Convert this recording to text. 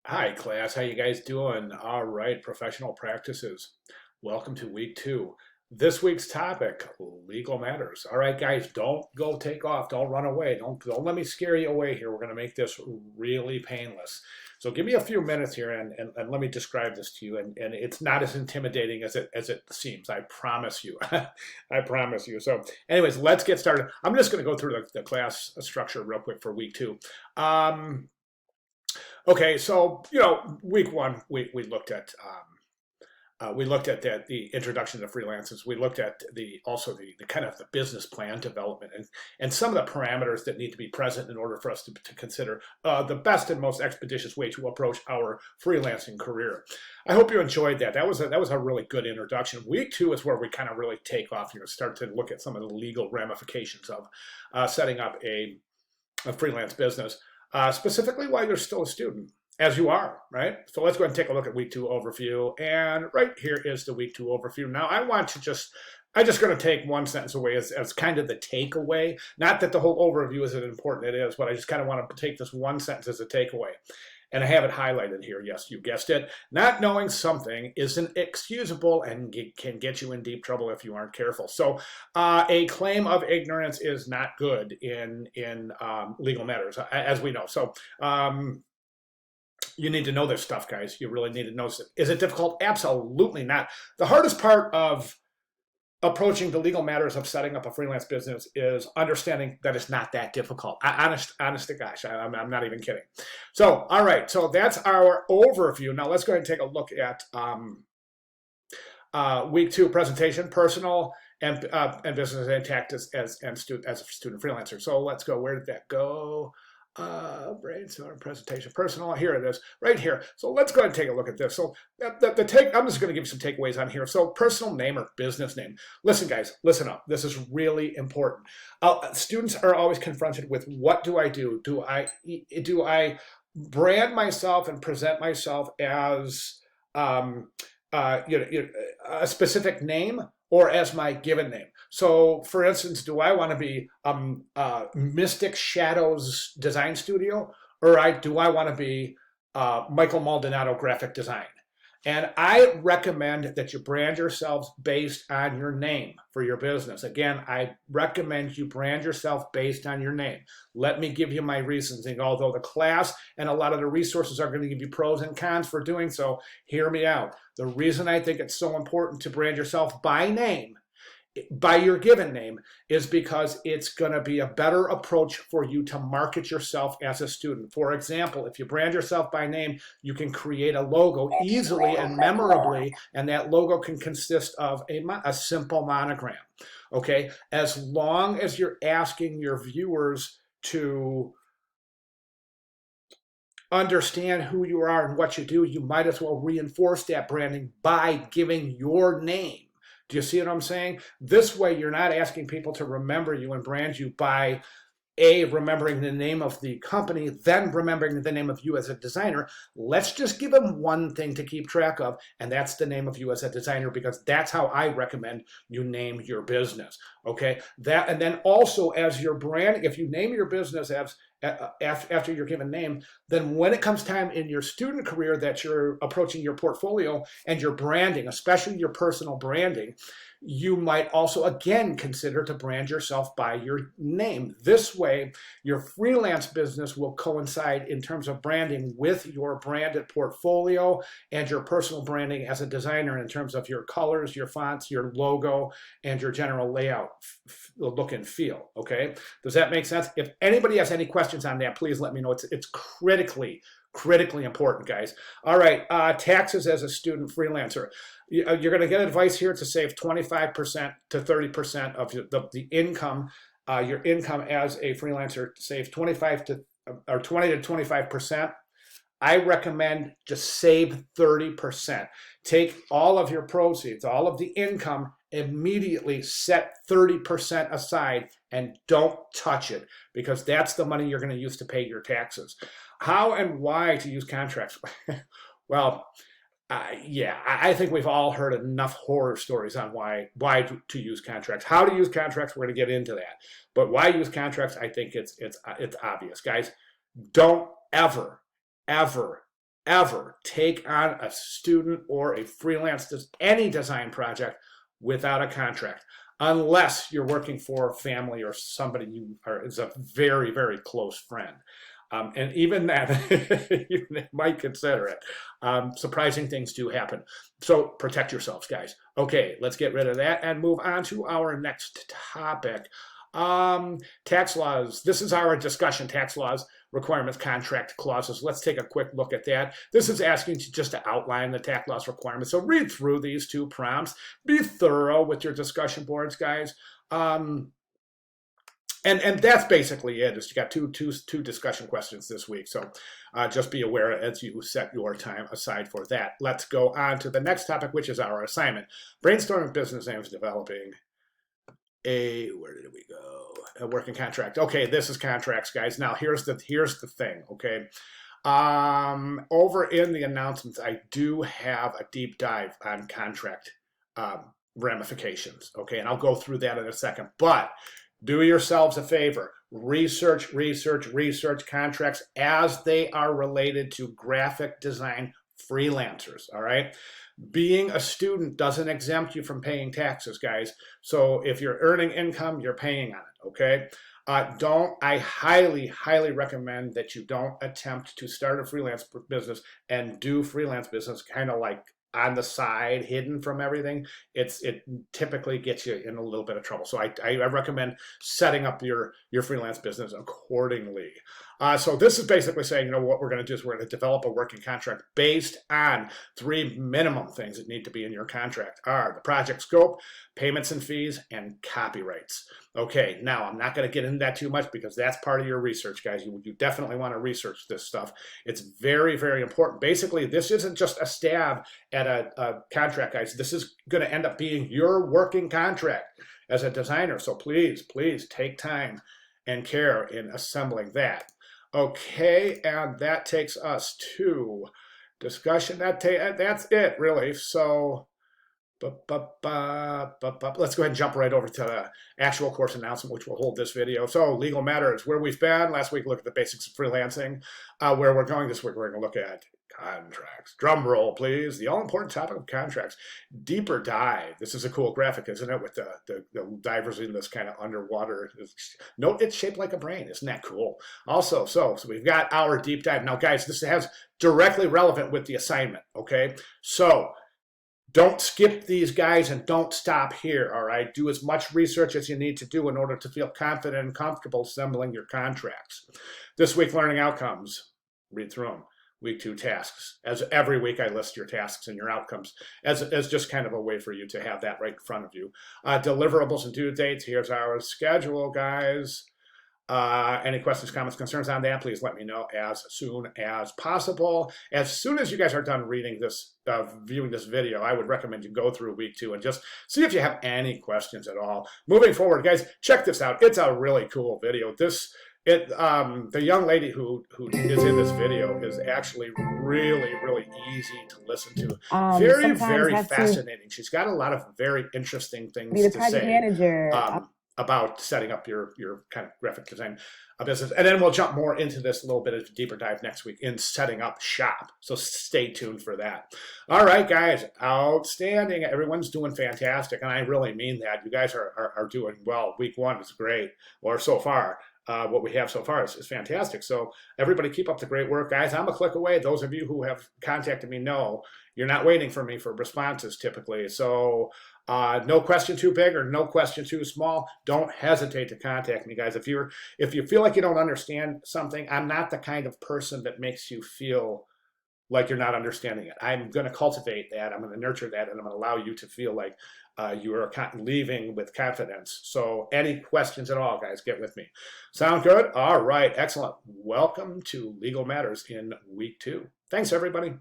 Hi, class. How you guys doing? All right, professional practices. Welcome to week two. This week's topic, legal matters. All right, guys, don't go take off. Don't run away. Don't let me scare you away here. We're going to make this really painless. So give me a few minutes here and let me describe this to you. And it's not as intimidating as it seems. I promise you. I promise you. So anyways, let's get started. I'm just going to go through the class structure real quick for week two. Okay, so week one we looked at the introduction to freelancers. We looked at the kind of the business plan development and some of the parameters that need to be present in order for us to consider the best and most expeditious way to approach our freelancing career. I hope you enjoyed that. That was a really good introduction. Week two is where we kind of really take off. Start to look at some of the legal ramifications of setting up a freelance business. Specifically while you're still a student, as you are, right? So let's go ahead and take a look at week two overview. And right here is the week two overview. Now I'm just going to take one sentence away as kind of the takeaway. Not that the whole overview isn't important, it is, but I just kind of want to take this one sentence as a takeaway. And I have it highlighted here. Yes, you guessed it. Not knowing something isn't excusable and can get you in deep trouble if you aren't careful. So a claim of ignorance is not good in legal matters, as we know. So you need to know this stuff, guys. You really need to know this. Is it difficult? Absolutely not. The hardest part of approaching the legal matters of setting up a freelance business is understanding that it's not that difficult. Honest to gosh, I'm not even kidding. So, all right, so that's our overview. Now let's go ahead and take a look at week two presentation, personal and business and tactics as a student freelancer. So let's go. Where did that go? Brainstorm presentation, personal. Here it is, right here. So let's go ahead and take a look at this. So I'm just going to give you some takeaways on here. So personal name or business name. Listen, guys, listen up. This is really important. Students are always confronted with, what do I do? Do I brand myself and present myself as a specific name, or as my given name? So, for instance, do I want to be Mystic Shadows Design Studio, or do I want to be Michael Maldonado Graphic Design? And I recommend that you brand yourselves based on your name for your business. Again, I recommend you brand yourself based on your name. Let me give you my reasons. And although the class and a lot of the resources are going to give you pros and cons for doing so, hear me out. The reason I think it's so important to brand yourself by name, by your given name, is because it's going to be a better approach for you to market yourself as a student. For example, if you brand yourself by name, you can create a logo easily and memorably, and that logo can consist of a simple monogram. Okay, as long as you're asking your viewers to understand who you are and what you do, you might as well reinforce that branding by giving your name. Do you see what I'm saying? This way, you're not asking people to remember you and brand you by remembering the name of the company, then remembering the name of you as a designer. Let's just give them one thing to keep track of, and that's the name of you as a designer, because that's how I recommend you name your business. Okay, that, and then also as your brand, if you name your business as after your given name, then when it comes time in your student career that you're approaching your portfolio and your branding, especially your personal branding, you might also again consider to brand yourself by your name. This way, your freelance business will coincide in terms of branding with your branded portfolio and your personal branding as a designer in terms of your colors, your fonts, your logo, and your general layout, look and feel. Okay, does that make sense? If anybody has any questions on that, please let me know. It's critically important, guys. All right, taxes as a student freelancer. You're going to get advice here to save 25% to 30% of the income. Your income as a freelancer, save 20 to 25%. I recommend just save 30%. Take all of your proceeds, all of the income, immediately set 30% aside and don't touch it, because that's the money you're going to use to pay your taxes. How and why to use contracts? Well, yeah, I think we've all heard enough horror stories on why to use contracts. How to use contracts, we're going to get into that. But why use contracts, I think it's obvious. Guys, don't ever ever take on a student or a freelance, any design project without a contract, unless you're working for a family or somebody is a very, very close friend. And even that, you might consider it. Surprising things do happen. So protect yourselves, guys. Okay, let's get rid of that and move on to our next topic. Tax laws. This is our discussion, tax laws, requirements, contract clauses. Let's take a quick look at that. This is asking you just to outline the tax laws requirements. So read through these 2 prompts. Be thorough with your discussion boards, guys. And that's basically it. You got two discussion questions this week. So just be aware as you set your time aside for that. Let's go on to the next topic, which is our assignment. Brainstorming business names, developing where did we go? A working contract. Okay, this is contracts, guys. Now here's the thing, okay? Over in the announcements, I do have a deep dive on contract ramifications, okay? And I'll go through that in a second. But do yourselves a favor. Research contracts as they are related to graphic design freelancers, all right? Being a student doesn't exempt you from paying taxes, guys. So if you're earning income, you're paying on it, okay? I highly recommend that you don't attempt to start a freelance business and do freelance business kind of like on the side, hidden from everything. It typically gets you in a little bit of trouble. So I recommend setting up your freelance business accordingly. So this is basically saying, what we're going to do is we're going to develop a working contract based on 3 minimum things that need to be in your contract are the project scope, payments and fees, and copyrights. Okay, now I'm not going to get into that too much because that's part of your research, guys. You definitely want to research this stuff. It's very, very important. Basically, this isn't just a stab at a contract, guys. This is going to end up being your working contract as a designer. So please take time and care in assembling that. Okay, and that takes us to discussion. That's it, really. So let's go ahead and jump right over to the actual course announcement, which will hold this video. So Legal Matters, where we've been. Last week we looked at the basics of freelancing. Where we're going this week, we're going to look at contracts. Drum roll, please. The all-important topic of contracts. Deeper dive. This is a cool graphic, isn't it? With the divers in this kind of underwater. Note it's shaped like a brain. Isn't that cool? Also, so we've got our deep dive. Now, guys, this has directly relevant with the assignment, okay? So don't skip these, guys, and don't stop here, all right? Do as much research as you need to do in order to feel confident and comfortable assembling your contracts. This week, learning outcomes. Read through them. Week 2 tasks. As every week, I list your tasks and your outcomes as just kind of a way for you to have that right in front of you. Deliverables and due dates. Here's our schedule, guys. Any questions, comments, concerns on that, please let me know as soon as possible. As soon as you guys are done reading this, viewing this video, I would recommend you go through week 2 and just see if you have any questions at all. Moving forward, guys, check this out. It's a really cool video. The young lady who is in this video is actually really easy to listen to. Very fascinating. She's got a lot of very interesting things to say. Manager. About setting up your kind of graphic design business. And then we'll jump more into this a little bit of a deeper dive next week in setting up shop. So stay tuned for that. All right, guys, outstanding. Everyone's doing fantastic. And I really mean that. You guys are doing well. Week 1 is great, or so far. What we have so far is fantastic. So everybody keep up the great work, guys. I'm a click away. Those of you who have contacted me know you're not waiting for me for responses typically. So no question too big or no question too small. Don't hesitate to contact me, guys. If you feel like you don't understand something, I'm not the kind of person that makes you feel like you're not understanding it. I'm going to cultivate that. I'm going to nurture that, and I'm going to allow you to feel like you are leaving with confidence. So any questions at all, guys, get with me. Sound good? All right, excellent. Welcome to Legal Matters in week 2. Thanks, everybody.